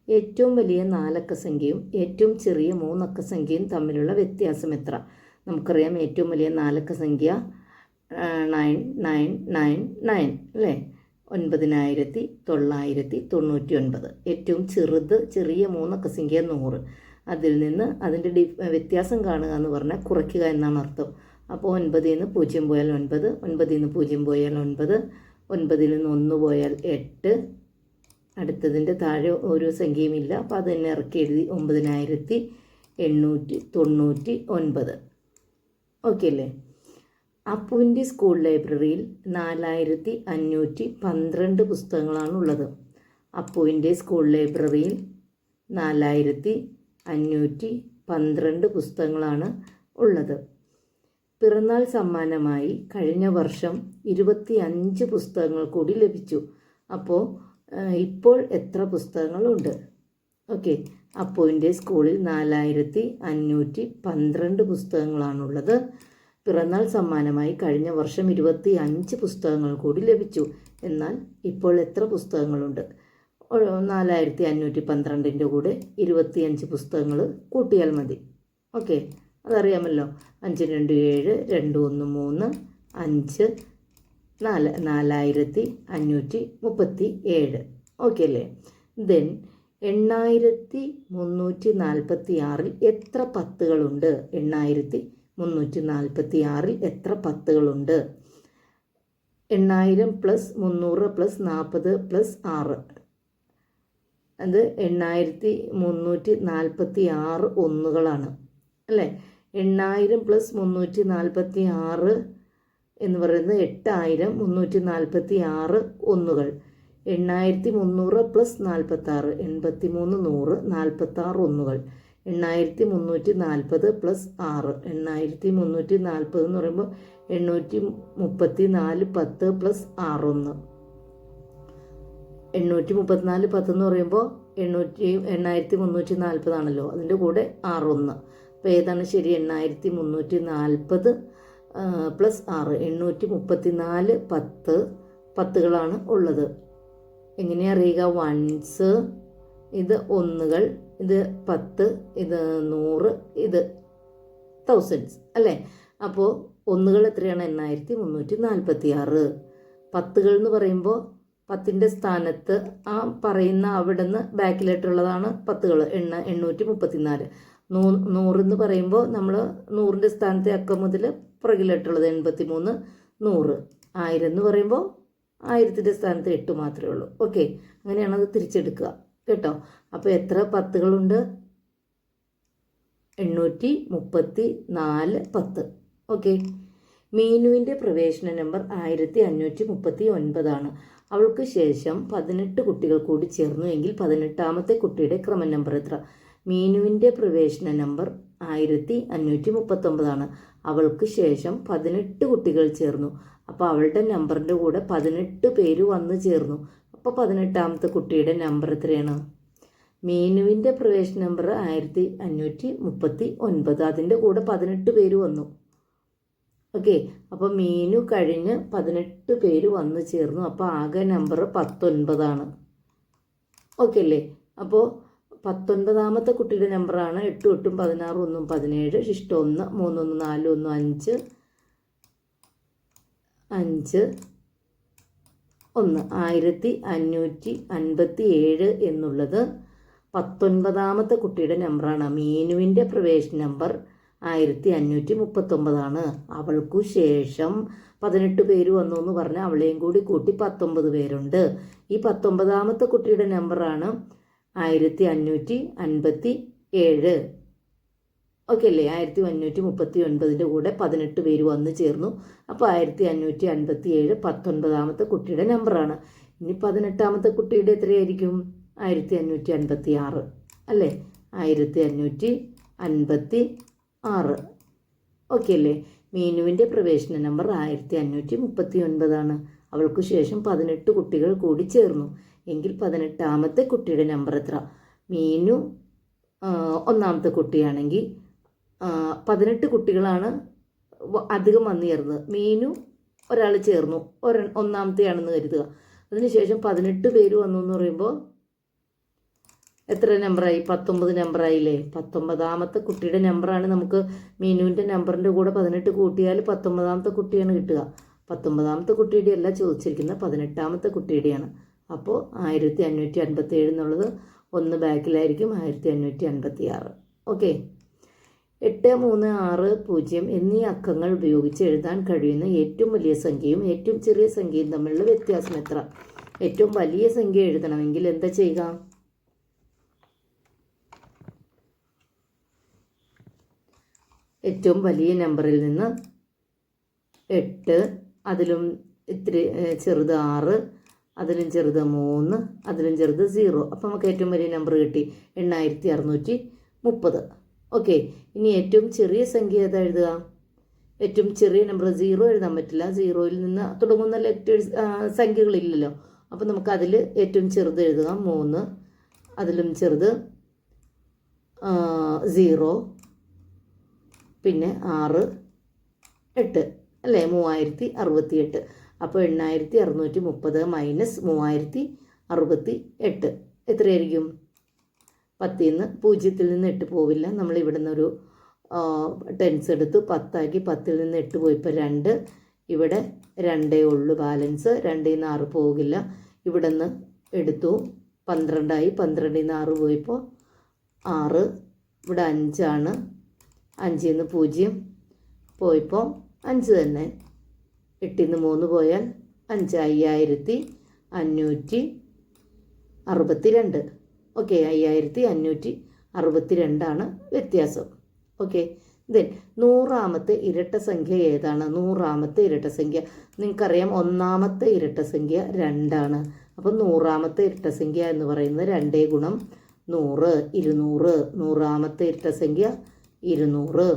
ഏറ്റവും വലിയ 4 അക്ക സംഖ്യയും ഏറ്റവും ചെറിയ 3 അക്ക സംഖ്യയും തമ്മിലുള്ള വ്യത്യാസം എത്ര? നമുക്കറിയാം ഏറ്റവും വലിയ 4 അക്ക സംഖ്യ 9999 അല്ലേ, 9999. ഏറ്റവും ചെറിയ 3 അക്ക സംഖ്യ 100. അതിൽ നിന്ന് അതിൻ്റെ വ്യത്യാസം കാണുക എന്ന് പറഞ്ഞാൽ കുറയ്ക്കുക എന്നാണ് അർത്ഥം. അപ്പോൾ 9ൽ നിന്ന് 0 പോയാൽ 9, 9ൽ നിന്ന് 0 പോയാൽ 9, 9ൽ നിന്ന് 1 പോയാൽ 8. അടുത്തതിൻ്റെ താഴെ ഒരു സംഖ്യയുമില്ല, അപ്പോൾ അത് തന്നെ ഇറക്കി എഴുതി 9899. ഓക്കെ അല്ലേ? അപ്പുവിൻ്റെ സ്കൂൾ ലൈബ്രറിയിൽ 4512 പുസ്തകങ്ങളാണുള്ളത്. അപ്പുവിൻ്റെ സ്കൂൾ ലൈബ്രറിയിൽ 4512 പുസ്തകങ്ങളാണ് ഉള്ളത്. പിറന്നാൾ സമ്മാനമായി കഴിഞ്ഞ വർഷം 25 പുസ്തകങ്ങൾ കൂടി ലഭിച്ചു. അപ്പോൾ ഇപ്പോൾ എത്ര പുസ്തകങ്ങളുണ്ട്? ഓക്കെ, അപ്പുവിൻ്റെ സ്കൂളിൽ 4512 പുസ്തകങ്ങളാണുള്ളത്. പിറന്നാൾ സമ്മാനമായി കഴിഞ്ഞ വർഷം 25 പുസ്തകങ്ങൾ കൂടി ലഭിച്ചു. എന്നാൽ ഇപ്പോൾ എത്ര പുസ്തകങ്ങളുണ്ട്? 4512ൻ്റെ കൂടെ 25 പുസ്തകങ്ങൾ കൂട്ടിയാൽ മതി. ഓക്കെ, അതറിയാമല്ലോ. 5 2 7, 2 1 3, 5 4537. ഓക്കെ അല്ലേ? ദെൻ 8346 എത്ര പത്തുകളുണ്ട്? 8346 എത്ര പത്തുകളുണ്ട്? 8000 + 300 + 40 + 6. അത് 8346 ഒന്നുകളാണ് അല്ലേ? 8000 + 346 എന്ന് പറയുന്നത് 8000, 346 ഒന്നുകൾ. 8300 + 46, 83 100, 46 ഒന്നുകൾ. 8340 + 6, 8340 എന്ന് പറയുമ്പോൾ 834 10 + 6 1. 834 10 എന്ന് പറയുമ്പോൾ 8340 ആണല്ലോ, അതിൻ്റെ കൂടെ 6 1. അപ്പോൾ ഏതാണ് ശരി? 8340 + 6, 834 10 പത്തുകളാണ് ഉള്ളത്. എങ്ങനെ അറിയുക? വൺസ്, ഇത് ഒന്നുകൾ, ഇത് 10, ഇത് 100, ഇത് തൗസൻഡ്സ് അല്ലേ? അപ്പോൾ ഒന്നുകൾ എത്രയാണ്? 8346. പത്തുകൾ എന്ന് പറയുമ്പോൾ 10ൻ്റെ സ്ഥാനത്ത് ആ പറയുന്ന അവിടെ നിന്ന് ബാക്കിലായിട്ടുള്ളതാണ് പത്തുകൾ. 834. 100 എന്ന് പറയുമ്പോൾ നമ്മൾ 100ൻ്റെ സ്ഥാനത്തെ അക്കം മുതൽ പുറകിലായിട്ടുള്ളത് 83 100. 1000 എന്ന് പറയുമ്പോൾ 1000ൻ്റെ സ്ഥാനത്ത് 8 മാത്രമേ ഉള്ളൂ. ഓക്കെ, അങ്ങനെയാണ് അത് തിരിച്ചെടുക്കുക കേട്ടോ. അപ്പോൾ എത്ര പത്തുകളുണ്ട്? 834 10. ഓക്കെ, മീനുവിൻ്റെ പ്രവേശന നമ്പർ 1539 ആണ്. അവൾക്ക് ശേഷം 18 കുട്ടികൾ കൂടി ചേർന്നു എങ്കിൽ 18ാമത്തെ കുട്ടിയുടെ ക്രമ നമ്പർ എത്ര? മീനുവിൻ്റെ പ്രവേശന നമ്പർ 1539 ആണ്. അവൾക്ക് ശേഷം 18 കുട്ടികൾ ചേർന്നു. അപ്പോൾ അവളുടെ നമ്പറിൻ്റെ കൂടെ 18 പേര് വന്ന് ചേർന്നു. അപ്പോൾ 18ാമത്തെ കുട്ടിയുടെ നമ്പർ എത്രയാണ്? മീനുവിൻ്റെ പ്രവേശന നമ്പർ 1539, അതിൻ്റെ കൂടെ 18 പേര് വന്നു. ഓക്കെ, അപ്പോൾ മീനു കഴിഞ്ഞ് 18 പേര് വന്നു ചേർന്നു. അപ്പോൾ ആകെ നമ്പർ 19 ആണ്. ഓക്കെ അല്ലേ? അപ്പോൾ 19ാമത്തെ കുട്ടിയുടെ നമ്പറാണ് 8 8 16 1 17, ശിഷ്ടം 1 3 1 4 1 5 5 1. 1557 എന്നുള്ളത് 19ാമത്തെ കുട്ടിയുടെ നമ്പറാണ്. മീനുവിൻ്റെ പ്രവേശന നമ്പർ 1539 ആണ്. അവൾക്കു ശേഷം 18 പേര് വന്നു എന്ന് പറഞ്ഞാൽ അവളെയും കൂടി കൂട്ടി 19 പേരുണ്ട്. ഈ 19ാമത്തെ കുട്ടിയുടെ നമ്പറാണ് 1557. ഓക്കെ അല്ലേ? 1539ൻ്റെ കൂടെ 18 പേര് വന്ന് ചേർന്നു. അപ്പോൾ 1557 19ാമത്തെ കുട്ടിയുടെ നമ്പറാണ്. ഇനി 18ാമത്തെ കുട്ടിയുടെ എത്രയായിരിക്കും? 1556 അല്ലേ? 1556. ഓക്കെ അല്ലേ? മീനുവിൻ്റെ പ്രവേശന നമ്പർ 1539 ആണ്. അവൾക്ക് ശേഷം 18 കുട്ടികൾ കൂടി ചേർന്നു എങ്കിൽ 18ാമത്തെ കുട്ടിയുടെ നമ്പർ എത്ര? മീനു ഒന്നാമത്തെ കുട്ടിയാണെങ്കിൽ 18 കുട്ടികളാണ് അധികം വന്നു ചേർന്നത്. മീനു ഒരാൾ ചേർന്നു, ഒന്നാമത്തെയാണെന്ന് കരുതുക. അതിനുശേഷം 18 പേര് വന്നു എന്ന് പറയുമ്പോൾ എത്ര നമ്പറായി? 19 നമ്പറായില്ലേ? 19ാമത്തെ കുട്ടിയുടെ നമ്പറാണ്. നമുക്ക് മീനുവിൻ്റെ നമ്പറിൻ്റെ കൂടെ 18 കൂട്ടിയാൽ 19ാമത്തെ കുട്ടിയാണ് കിട്ടുക. 19ാമത്തെ കുട്ടിയുടെ അല്ല ചോദിച്ചിരിക്കുന്നത്, 18ാമത്തെ കുട്ടിയുടെയാണ്. അപ്പോൾ 1557 എന്നുള്ളത് 1 ബാക്കിലായിരിക്കും, 1556. ഓക്കെ. 8, 3, 6, 0 എന്നീ അക്കങ്ങൾ ഉപയോഗിച്ച് എഴുതാൻ കഴിയുന്ന ഏറ്റവും വലിയ സംഖ്യയും ഏറ്റവും ചെറിയ സംഖ്യയും തമ്മിലുള്ള വ്യത്യാസം എത്ര? ഏറ്റവും വലിയ സംഖ്യ എഴുതണമെങ്കിൽ എന്താ ചെയ്യുക? ഏറ്റവും വലിയ നമ്പറിൽ നിന്ന് 8, അതിലും ഇത്തിരി ചെറുത് 6, അതിലും ചെറുത് 3, അതിലും ചെറുത് 0. അപ്പം നമുക്ക് ഏറ്റവും വലിയ നമ്പർ കിട്ടി 8630. ഓക്കെ. ഇനി ഏറ്റവും ചെറിയ സംഖ്യ ഏതാ എഴുതുക? ഏറ്റവും ചെറിയ നമ്പർ 0 എഴുതാൻ പറ്റില്ല. 0യിൽ നിന്ന് തുടങ്ങുന്ന ലെറ്റേഴ്സ് സംഖ്യകളില്ലല്ലോ. അപ്പം നമുക്ക് അതിൽ ഏറ്റവും ചെറുത് എഴുതുക 3, അതിലും ചെറുത് 0, പിന്നെ 6, 8 അല്ലേ? 3068. അപ്പോൾ 8630 മൈനസ് 3068 എത്രയായിരിക്കും? 0ൽ നിന്ന് 8 പോവില്ല. നമ്മൾ ഇവിടെ നിന്നൊരു ടെൻസ് എടുത്തു, 10 ആക്കി. 10ൽ നിന്ന് 8 പോയിപ്പോൾ 2. ഇവിടെ 2 ഉള്ളൂ ബാലൻസ്. 2ൽ നിന്ന് 6 പോകില്ല. ഇവിടെ നിന്ന് എടുത്തു, 12ആയി. 12ൽ നിന്ന് 6 പോയപ്പോൾ 6. ഇവിടെ 5 ആണ്. 5ൽ നിന്ന് 0 പോയപ്പോൾ 5 തന്നെ. 8ൽ നിന്ന് 3 പോയാൽ 5. 5562. ഓക്കെ. 5562 വ്യത്യാസം. ഓക്കെ. ദെൻ 100ാമത്തെ ഇരട്ട സംഖ്യ ഏതാണ്? 100ാമത്തെ ഇരട്ട സംഖ്യ നിങ്ങൾക്കറിയാം, 1ാമത്തെ ഇരട്ട സംഖ്യ 2 ആണ്. അപ്പം 100ാമത്തെ ഇരട്ട സംഖ്യ എന്ന് പറയുന്നത് 2 ഗുണം 100, 200. 100ാമത്തെ ഇരട്ട സംഖ്യ 200.